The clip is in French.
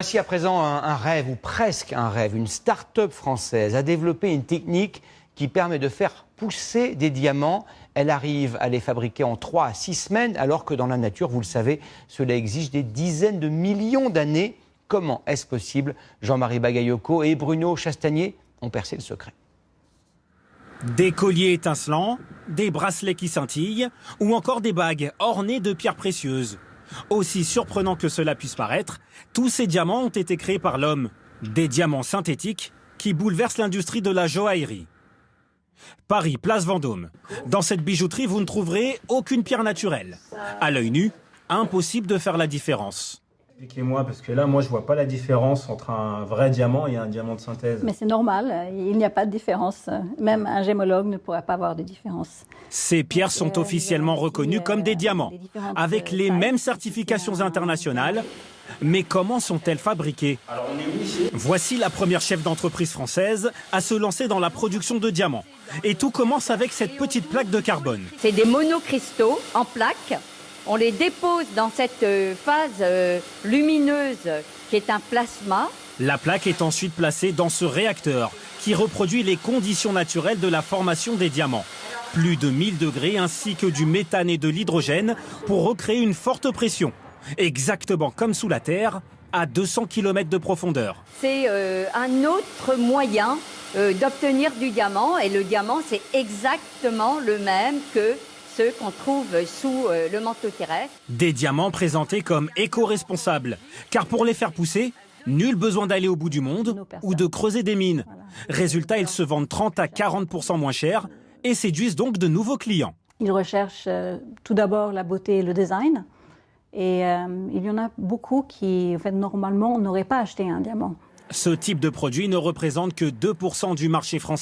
Voici à présent un rêve, ou presque un rêve. Une start-up française a développé une technique qui permet de faire pousser des diamants. Elle arrive à les fabriquer en 3 à 6 semaines, alors que dans la nature, vous le savez, cela exige des dizaines de millions d'années. Comment est-ce possible? Jean-Marie Bagayoko et Bruno Chastanier ont percé le secret. Des colliers étincelants, des bracelets qui scintillent ou encore des bagues ornées de pierres précieuses. Aussi surprenant que cela puisse paraître, tous ces diamants ont été créés par l'homme. Des diamants synthétiques qui bouleversent l'industrie de la joaillerie. Paris, place Vendôme. Dans cette bijouterie, vous ne trouverez aucune pierre naturelle. À l'œil nu, impossible de faire la différence. Expliquez-moi, parce que là, moi, je vois pas la différence entre un vrai diamant et un diamant de synthèse. Mais c'est normal, il n'y a pas de différence. Même un gémologue ne pourra pas avoir de différence. Ces pierres sont officiellement reconnues comme des diamants, avec les mêmes certifications internationales. Mais comment sont-elles fabriquées? Voici la première chef d'entreprise française à se lancer dans la production de diamants. Et tout commence avec cette petite plaque de carbone. C'est des monocristaux en plaques. On les dépose dans cette phase lumineuse qui est un plasma. La plaque est ensuite placée dans ce réacteur qui reproduit les conditions naturelles de la formation des diamants. Plus de 1000 degrés ainsi que du méthane et de l'hydrogène pour recréer une forte pression. Exactement comme sous la Terre, à 200 km de profondeur. C'est un autre moyen d'obtenir du diamant. Et le diamant, c'est exactement le même que ceux qu'on trouve sous le manteau terrestre. Des diamants présentés comme éco-responsables. Car pour les faire pousser, nul besoin d'aller au bout du monde ou de creuser des mines. Résultat, ils se vendent 30 à 40% moins cher et séduisent donc de nouveaux clients. Ils recherchent tout d'abord la beauté et le design. Et il y en a beaucoup qui, en fait, normalement, n'auraient pas acheté un diamant. Ce type de produit ne représente que 2% du marché français.